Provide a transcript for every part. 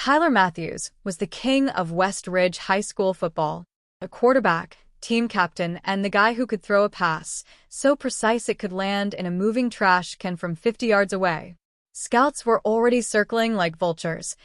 Tyler Matthews was the king of West Ridge High School football, a quarterback, team captain, and the guy who could throw a pass so precise it could land in a moving trash can from 50 yards away. Scouts were already circling like vultures,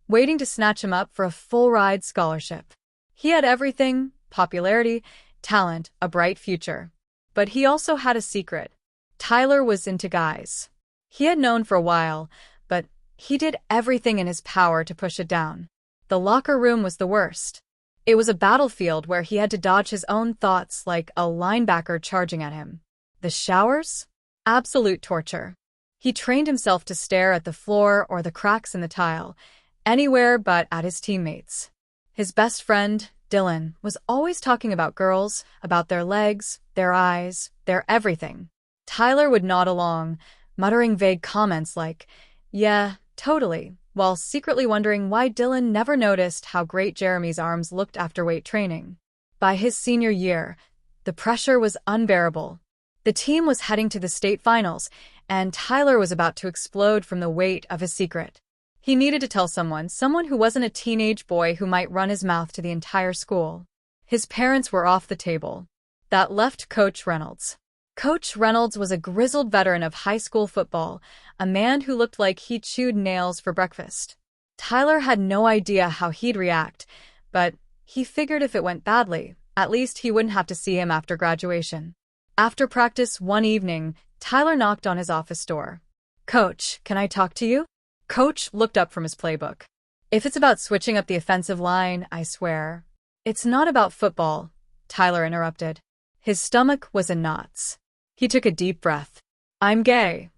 waiting to snatch him up for a full-ride scholarship. He had everything: popularity, talent, a bright future. But he also had a secret. Tyler was into guys. He had known for a while, but he did everything in his power to push it down. The locker room was the worst. It was a battlefield where he had to dodge his own thoughts like a linebacker charging at him. The showers? Absolute torture. He trained himself to stare at the floor or the cracks in the tile, anywhere but at his teammates. His best friend, Dylan, was always talking about girls, about their legs, their eyes, their everything. Tyler would nod along, muttering vague comments like, "Yeah, totally," while secretly wondering why Dylan never noticed how great Jeremy's arms looked after weight training. By his senior year, the pressure was unbearable. The team was heading to the state finals, and Tyler was about to explode from the weight of his secret. He needed to tell someone who wasn't a teenage boy who might run his mouth to the entire school. His parents were off the table. That left Coach Reynolds. Coach Reynolds was a grizzled veteran of high school football, a man who looked like he chewed nails for breakfast. Tyler had no idea how he'd react, but he figured if it went badly, at least he wouldn't have to see him after graduation. After practice one evening, Tyler knocked on his office door. "Coach, can I talk to you?" Coach looked up from his playbook. "If it's about switching up the offensive line, I swear." "It's not about football," Tyler interrupted. His stomach was in knots. He took a deep breath. "I'm gay."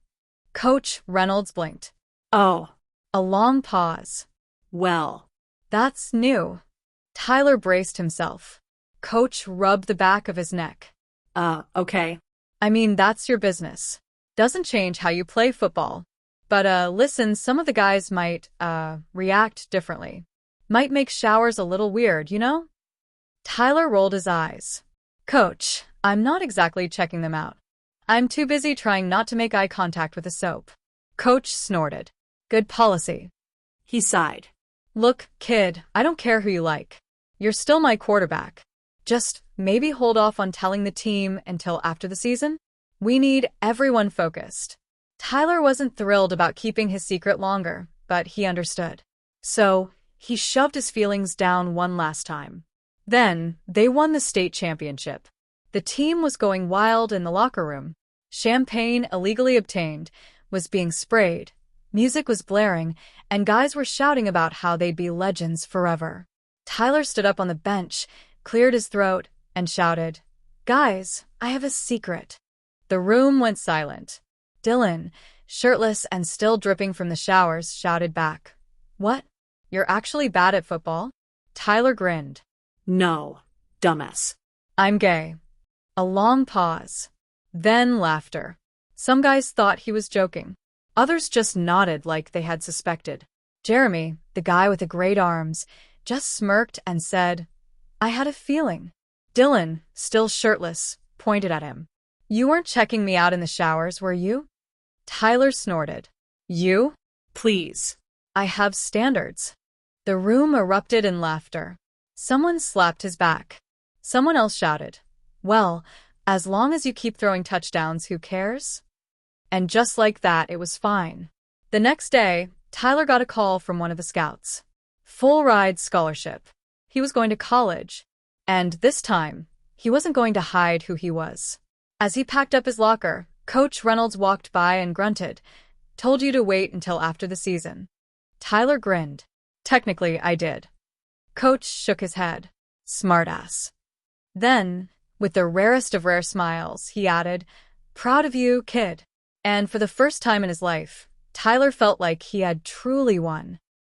Coach Reynolds blinked. Oh. A long pause. Well. That's new. Tyler braced himself. Coach rubbed the back of his neck. Okay. "I mean, that's your business. Doesn't change how you play football. But, listen, some of the guys might, react differently. Might make showers a little weird, you know?" Tyler rolled his eyes. "Coach, I'm not exactly checking them out. I'm too busy trying not to make eye contact with the soap." Coach snorted. "Good policy." He sighed. "Look, kid, I don't care who you like. You're still my quarterback. Just maybe hold off on telling the team until after the season. We need everyone focused." Tyler wasn't thrilled about keeping his secret longer, but he understood. So, he shoved his feelings down one last time. Then, they won the state championship. The team was going wild in the locker room. Champagne, illegally obtained, was being sprayed, music was blaring, and guys were shouting about how they'd be legends forever. Tyler stood up on the bench, cleared his throat, and shouted, "Guys, I have a secret." The room went silent. Dylan, shirtless and still dripping from the showers, shouted back, "What? You're actually bad at football?" Tyler grinned. "No, dumbass." "I'm gay." A long pause. Then laughter. Some guys thought he was joking. Others just nodded like they had suspected. Jeremy, the guy with the great arms, just smirked and said, "I had a feeling." Dylan, still shirtless, pointed at him. "You weren't checking me out in the showers, were you?" Tyler snorted. "You? Please. I have standards." The room erupted in laughter. Someone slapped his back. Someone else shouted, "Well, as long as you keep throwing touchdowns, who cares?" And just like that, it was fine. The next day, Tyler got a call from one of the scouts. Full-ride scholarship. He was going to college. And this time, he wasn't going to hide who he was. As he packed up his locker, Coach Reynolds walked by and grunted, "Told you to wait until after the season." Tyler grinned. "Technically, I did." Coach shook his head. "Smartass." Then, with the rarest of rare smiles, he added, "Proud of you, kid." And for the first time in his life, Tyler felt like he had truly won.